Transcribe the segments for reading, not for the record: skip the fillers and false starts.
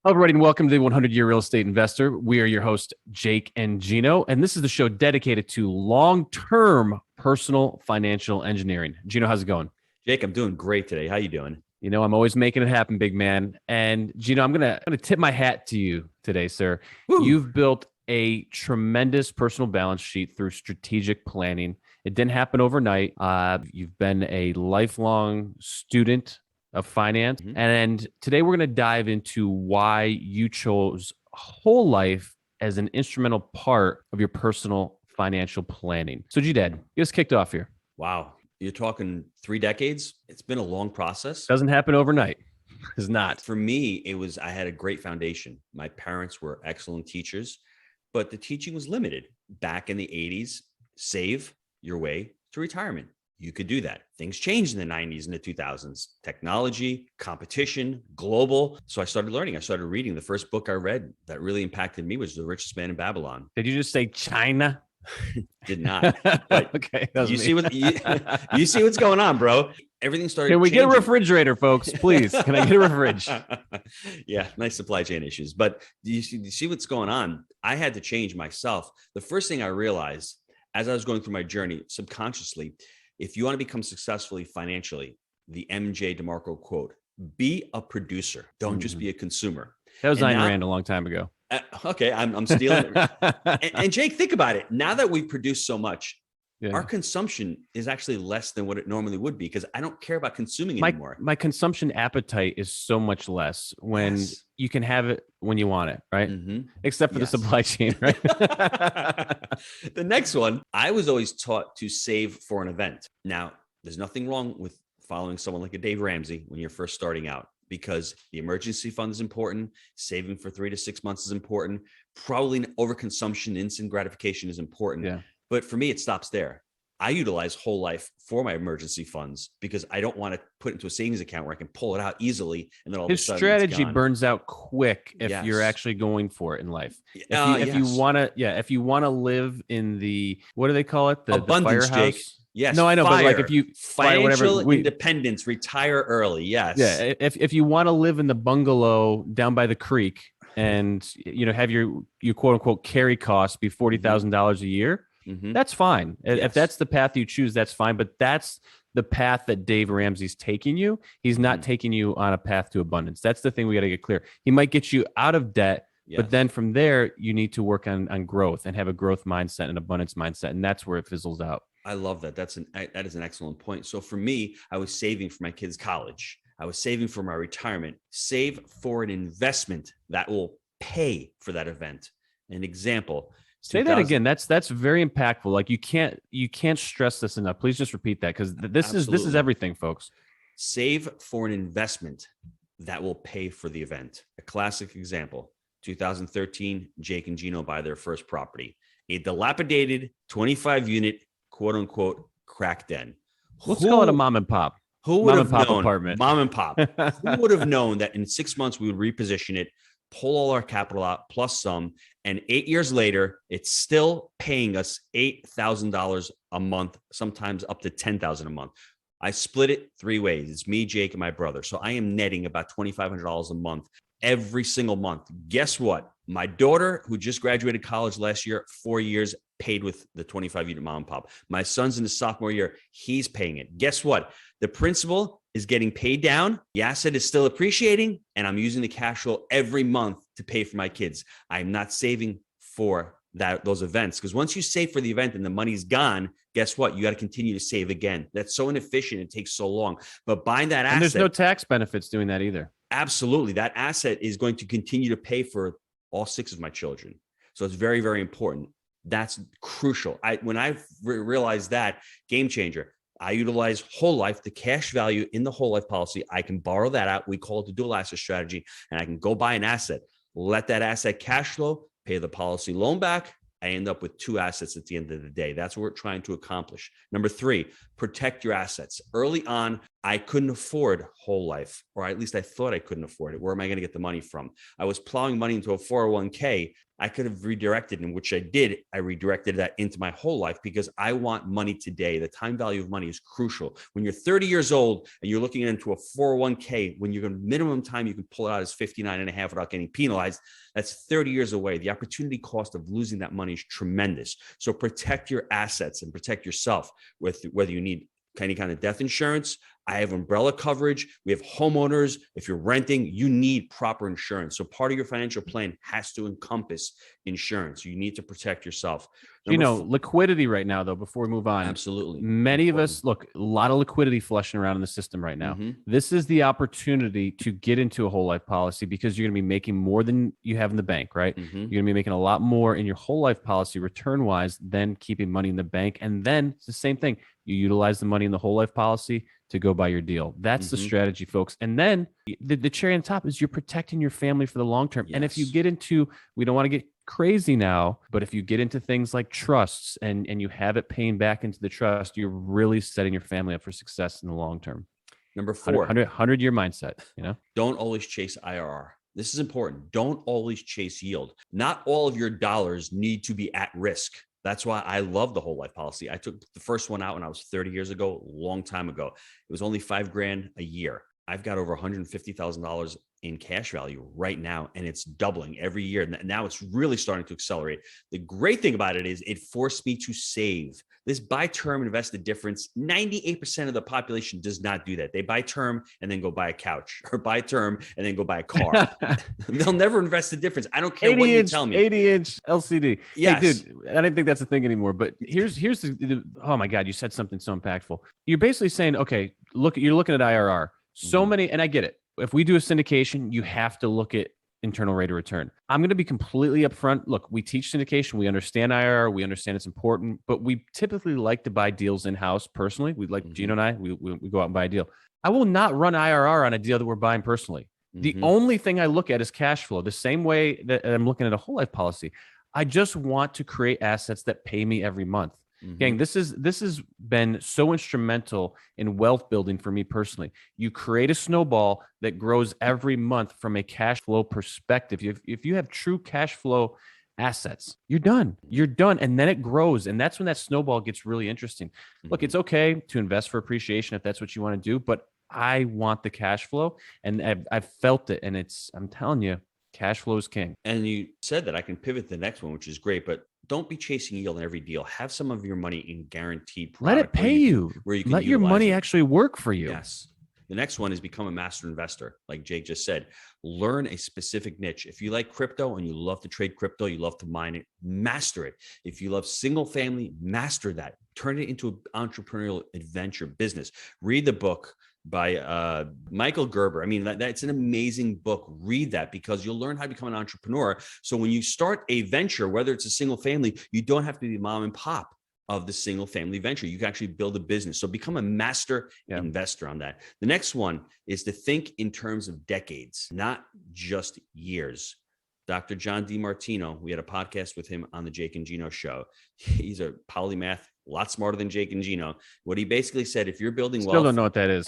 Hello, everybody, and welcome to the 100-Year Real Estate Investor. We are your hosts, Jake and Gino, and this is the show dedicated to long-term personal financial engineering. Gino, how's it going? Jake, I'm doing great today. How you doing? You know, I'm always making it happen, big man. And Gino, I'm gonna tip my hat to you today, sir. Woo. You've built a tremendous personal balance sheet through strategic planning. It didn't happen overnight. You've been a lifelong student of finance. Mm-hmm. And today we're going to dive into why you chose whole life as an instrumental part of your personal financial planning. So G-Dad, get us kicked off here. Wow. You're talking 3 decades. It's been a long process. Doesn't happen overnight. It's not. For me, I had a great foundation. My parents were excellent teachers, but the teaching was limited. Back in the 80s, save your way to retirement. You could do that. Things changed in the 90s and the 2000s. Technology, competition, global. So I started learning. I started reading. The first book I read that really impacted me was The Richest Man in Babylon. Did you just say China? Did not. But okay. You see what's going on, bro. Everything started Can we changing. get a refrigerator, folks? Please. Can I get a refrigerator? Yeah, nice supply chain issues. But you see what's going on? I had to change myself. The first thing I realized as I was going through my journey subconsciously, if you want to become successfully financially, the MJ DeMarco quote, be a producer. Don't just be a consumer. That was Ayn Rand a long time ago. Okay, I'm stealing it. And Jake, think about it. Now that we've produced so much, our consumption is actually less than what it normally would be because I don't care about consuming anymore. My consumption appetite is so much less when you can have it when you want it, right? Mm-hmm. Except for the supply chain, right? The next one, I was always taught to save for an event. Now, there's nothing wrong with following someone like a Dave Ramsey when you're first starting out because the emergency fund is important. Saving for 3 to 6 months is important. Probably overconsumption, instant gratification is important. Yeah. But for me, it stops there. I utilize whole life for my emergency funds because I don't want to put it into a savings account where I can pull it out easily. And then all of a sudden, strategy burns out quick if you're actually going for it in life. If you want to live in the, what do they call it? The abundance, the firehouse. Jake. Yes. No, I know, but like if you financial independence, retire early. Yes. Yeah. If you want to live in the bungalow down by the creek and have your quote unquote carry costs be $40,000 a year. Mm-hmm. That's fine. Yes. If that's the path you choose, that's fine. But that's the path that Dave Ramsey's taking you. He's not taking you on a path to abundance. That's the thing we got to get clear. He might get you out of debt, but then from there, you need to work on growth and have a growth mindset and abundance mindset. And that's where it fizzles out. I love that. That is an excellent point. So for me, I was saving for my kids' college. I was saving for my retirement. Save for an investment that will pay for that event. An example. Say that again. That's very impactful. Like you can't stress this enough. Please just repeat that because this is everything, folks. Save for an investment that will pay for the event. A classic example: 2013, Jake and Gino buy their first property, a dilapidated 25-unit quote unquote crack den. Let's call it a mom and pop. Who would have known? Apartment. Mom and pop. Who would have known that in 6 months we would reposition it, pull all our capital out plus some, and 8 years later, it's still paying us $8,000 a month, sometimes up to $10,000 a month. I split it 3 ways. It's me, Jake, and my brother. So I am netting about $2,500 a month every single month. Guess what? My daughter, who just graduated college last year, 4 years, paid with the 25-unit mom and pop. My son's in his sophomore year. He's paying it. Guess what? The principal is getting paid down. The asset is still appreciating, and I'm using the cash flow every month to pay for my kids. I'm not saving for those events because once you save for the event and the money's gone, guess what? You got to continue to save again. That's so inefficient. It takes so long. But buying that asset, and there's no tax benefits doing that either. Absolutely, that asset is going to continue to pay for all 6 of my children. So it's very, very important. That's crucial. When I realized that, game changer. I utilize whole life, the cash value in the whole life policy. I can borrow that out. We call it the dual asset strategy. And I can go buy an asset, let that asset cash flow, pay the policy loan back. I end up with 2 assets at the end of the day. That's what we're trying to accomplish. Number 3, protect your assets. Early on, I couldn't afford whole life, or at least I thought I couldn't afford it. Where am I going to get the money from? I was plowing money into a 401k. I could have redirected, in which I did. I redirected that into my whole life because I want money today. The time value of money is crucial. When you're 30 years old and you're looking into a 401k, when you're minimum time you can pull it out is 59 and a half without getting penalized, that's 30 years away. The opportunity cost of losing that money is tremendous. So protect your assets and protect yourself with whether you need any kind of death insurance. I have umbrella coverage. We have homeowners. If you're renting, you need proper insurance. So part of your financial plan has to encompass insurance. You need to protect yourself. Liquidity right now, though, before we move on. Absolutely. Many of us, look, a lot of liquidity flushing around in the system right now. This is the opportunity to get into a whole life policy because you're going to be making more than you have in the bank, right? You're going to be making a lot more in your whole life policy return wise than keeping money in the bank. And then it's the same thing. You utilize the money in the whole life policy to go buy your deal. That's the strategy, folks. And then the cherry on top is you're protecting your family for the long term. Yes. And if you get into, we don't want to get crazy now, but if you get into things like trusts and you have it paying back into the trust, you're really setting your family up for success in the long term. Number 4, 100-year mindset, Don't always chase IRR. This is important. Don't always chase yield. Not all of your dollars need to be at risk. That's why I love the whole life policy. I took the first one out when I was 30 years ago, a long time ago. It was only $5,000 a year. I've got over $150,000 in cash value right now, and it's doubling every year. Now it's really starting to accelerate. The great thing about it is it forced me to save. This buy term, invest the difference. 98% of the population does not do that. They buy term and then go buy a couch, or buy term and then go buy a car. They'll never invest the difference. I don't care what you tell me. 80-inch LCD. Yes. Hey, dude, I don't think that's a thing anymore. But here's the oh my God, you said something so impactful. You're basically saying, okay, you're looking at IRR. So many, and I get it. If we do a syndication, you have to look at internal rate of return. I'm going to be completely upfront. Look, we teach syndication. We understand IRR. We understand it's important, but we typically like to buy deals in-house personally. We like Gino and I, we go out and buy a deal. I will not run IRR on a deal that we're buying personally. The only thing I look at is cash flow, the same way that I'm looking at a whole life policy. I just want to create assets that pay me every month. Gang, this has been so instrumental in wealth building for me personally. You create a snowball that grows every month from a cash flow perspective. If you have true cash flow assets, you're done. And then it grows. And that's when that snowball gets really interesting. Look, it's okay to invest for appreciation if that's what you want to do, but I want the cash flow, and I've felt it. And I'm telling you, cash flow is king. And you said that I can pivot to the next one, which is great, but don't be chasing yield in every deal. Have some of your money in guaranteed product. Let it pay you. Where you can let your money actually work for you. Yes. The next one is become a master investor. Like Jake just said, learn a specific niche. If you like crypto and you love to trade crypto, you love to mine it, master it. If you love single family, master that. Turn it into an entrepreneurial adventure business. Read the book by Michael Gerber. I mean, that's an amazing book. Read that because you'll learn how to become an entrepreneur. So when you start a venture, whether it's a single family, you don't have to be mom and pop of the single family venture. You can actually build a business. So become a master investor on that. The next one is to think in terms of decades, not just years. Dr. John DiMartino, we had a podcast with him on the Jake and Gino show. He's a polymath, a lot smarter than Jake and Gino. What he basically said, if you're building wealth. Still don't know what that is.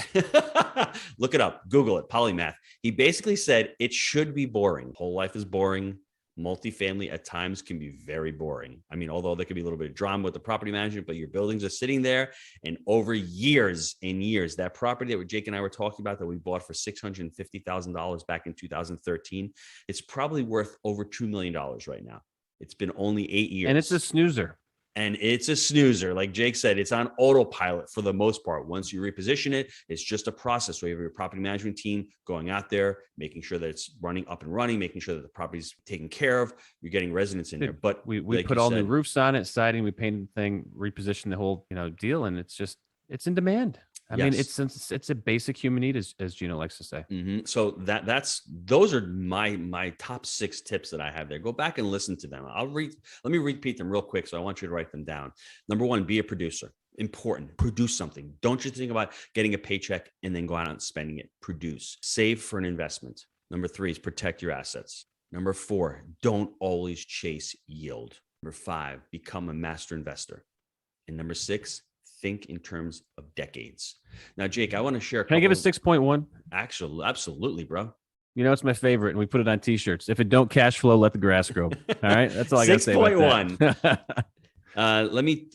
Look it up. Google it. Polymath. He basically said it should be boring. Whole life is boring. Multifamily at times can be very boring. I mean, although there could be a little bit of drama with the property management, but your buildings are sitting there, and over years and years, that property that Jake and I were talking about that we bought for $650,000 back in 2013, it's probably worth over $2 million right now. It's been only 8 years. And it's a snoozer. And it's a snoozer. Like Jake said, it's on autopilot for the most part. Once you reposition it, it's just a process where you have your property management team going out there, making sure that it's running up and running, making sure that the property's taken care of. You're getting residents in there. But we like put all new roofs on it, siding, we painted the thing, repositioned the whole deal, and it's in demand. I mean, it's a basic human need, as Gino likes to say. So those are my top 6 tips that I have there. Go back and listen to them. Let me repeat them real quick. So I want you to write them down. Number 1, be a producer. Important. Produce something. Don't just think about getting a paycheck and then go out and spending it. Produce. Save for an investment. Number 3 is protect your assets. Number 4, don't always chase yield. Number 5, become a master investor. And number 6, think in terms of decades. Now, Jake, I want to share. Can I give a 6.1? Actually, absolutely, bro. You know, it's my favorite, and we put it on T-shirts. If it don't cash flow, let the grass grow. All right, that's all I got to say about that. Let me,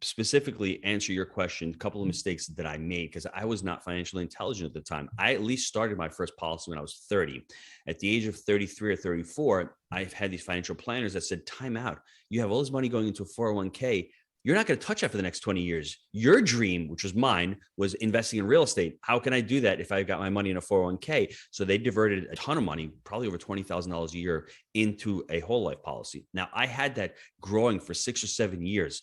specifically answer your question. A couple of mistakes that I made because I was not financially intelligent at the time. I at least started my first policy when I was 30. At the age of 33 or 34, I've had these financial planners that said, time out. You have all this money going into a 401k. You're not going to touch that for the next 20 years. Your dream, which was mine, was investing in real estate. How can I do that if I got my money in a 401k? So they diverted a ton of money, probably over $20,000 a year, into a whole life policy. Now, I had that growing for 6 or 7 years.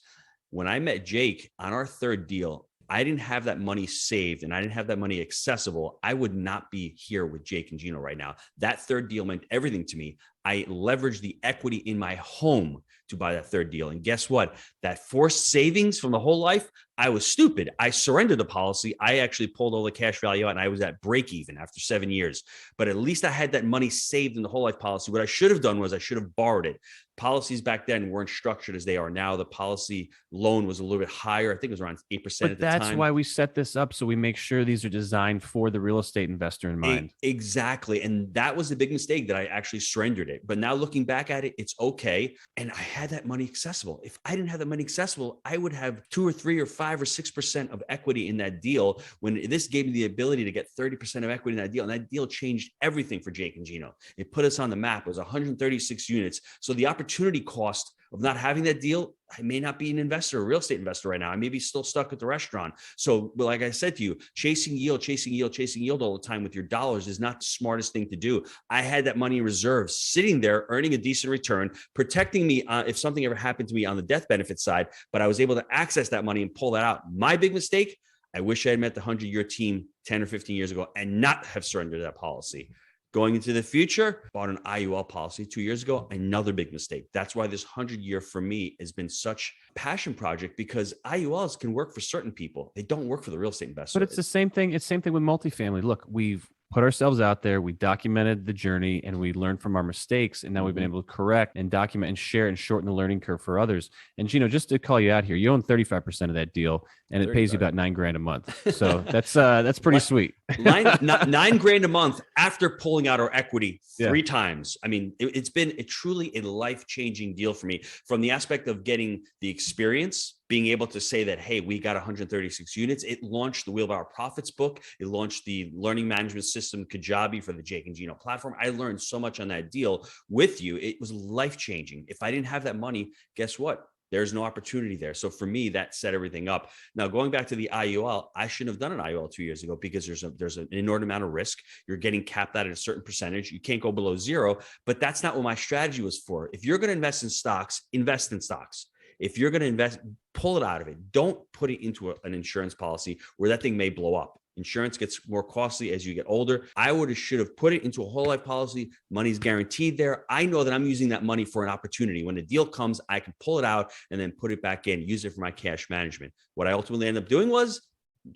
When I met Jake on our third deal, I didn't have that money saved and I didn't have that money accessible. I would not be here with Jake and Gino right now. That third deal meant everything to me. I leveraged the equity in my home to buy that third deal. And guess what? That forced savings from the whole life, I was stupid. I surrendered the policy. I actually pulled all the cash value out and I was at break even after 7 years. But at least I had that money saved in the whole life policy. What I should have done was I should have borrowed it. Policies back then weren't structured as they are now. The policy loan was a little bit higher. I think it was around 8% at the time. That's why we set this up. So we make sure these are designed for the real estate investor in mind. Exactly. And that was the big mistake that I actually surrendered it. But now looking back at it, it's okay. And I had that money accessible. If I didn't have that money accessible, I would have 2 or 3 or 5 or 6% of equity in that deal, when this gave me the ability to get 30% of equity in that deal. And that deal changed everything for Jake and Gino. It put us on the map. It was 136 units. So the opportunity cost of not having that deal, I may not be an investor, a real estate investor right now. I may be still stuck at the restaurant. So, like I said to you, chasing yield all the time with your dollars is not the smartest thing to do. I had that money in reserve sitting there, earning a decent return, protecting me if something ever happened to me on the death benefit side, but I was able to access that money and pull that out. My big mistake, I wish I had met the 100-year team 10 or 15 years ago and not have surrendered that policy. Going into the future, bought an IUL policy 2 years ago, another big mistake. That's why this 100-year for me has been such a passion project, because IULs can work for certain people. They don't work for the real estate investor. But it's the same thing. It's the same thing with multifamily. Look, we've put ourselves out there, we documented the journey, and we learned from our mistakes. And now we've been able to correct and document and share and shorten the learning curve for others. And Gino, just to call you out here, you own 35% of that deal, and it pays you about $9,000 a month. So that's pretty sweet. $9,000 a month after pulling out our equity 3 times. I mean, it's been truly a life-changing deal for me, from the aspect of getting the experience, being able to say that, hey, we got 136 units. It launched the Wheelbarrow Profits book. It launched the learning management system, Kajabi, for the Jake and Gino platform. I learned so much on that deal with you. It was life-changing. If I didn't have that money, guess what? There's no opportunity there. So for me, that set everything up. Now, going back to the IUL, I shouldn't have done an IUL 2 years ago, because there's an inordinate amount of risk. You're getting capped out at a certain percentage. You can't go below 0, but that's not what my strategy was for. If you're going to invest in stocks, invest in stocks. If you're going to invest, pull it out of it. Don't put it into an insurance policy where that thing may blow up. Insurance gets more costly as you get older. I should have put it into a whole life policy. Money's guaranteed there. I know that I'm using that money for an opportunity. When the deal comes, I can pull it out and then put it back in, use it for my cash management. What I ultimately ended up doing was,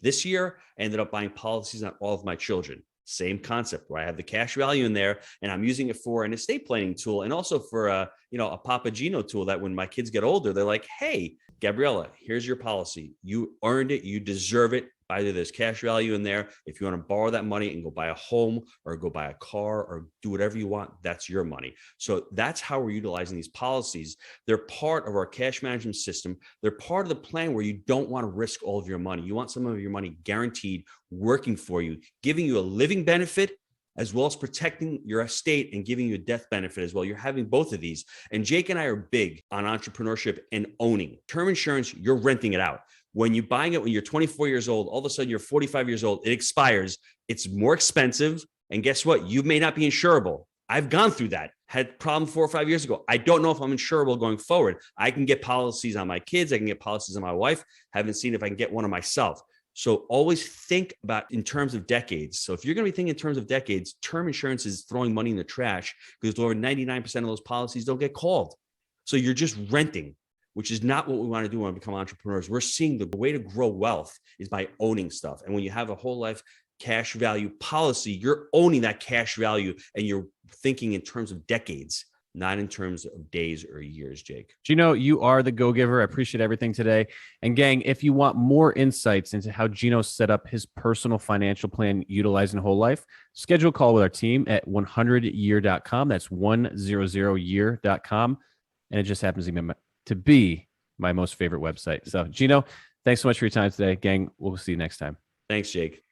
this year, I ended up buying policies on all of my children. Same concept, where I have the cash value in there and I'm using it for an estate planning tool, and also for a Papa Gino tool, that when my kids get older, they're like, hey, Gabriella, here's your policy. You earned it. You deserve it. Either there's cash value in there. If you want to borrow that money and go buy a home or go buy a car or do whatever you want, that's your money. So that's how we're utilizing these policies. They're part of our cash management system. They're part of the plan where you don't want to risk all of your money. You want some of your money guaranteed, working for you, giving you a living benefit, as well as protecting your estate and giving you a death benefit as well. You're having both of these. And Jake and I are big on entrepreneurship and owning. Term insurance, you're renting it out. When you're buying it when you're 24 years old, all of a sudden you're 45 years old, it expires. It's more expensive. And guess what? You may not be insurable. I've gone through that. Had problem 4 or 5 years ago. I don't know if I'm insurable going forward. I can get policies on my kids. I can get policies on my wife. Haven't seen if I can get one on myself. So always think about in terms of decades. So if you're going to be thinking in terms of decades, term insurance is throwing money in the trash, because over 99% of those policies don't get called. So you're just renting, which is not what we want to do when we become entrepreneurs. We're seeing the way to grow wealth is by owning stuff. And when you have a whole life cash value policy, you're owning that cash value and you're thinking in terms of decades, not in terms of days or years, Jake. Gino, you are the go-giver. I appreciate everything today. And gang, if you want more insights into how Gino set up his personal financial plan utilizing whole life, schedule a call with our team at 100year.com. That's 100year.com. And it just happens to be my most favorite website. So Gino, thanks so much for your time today. Gang, we'll see you next time. Thanks, Jake.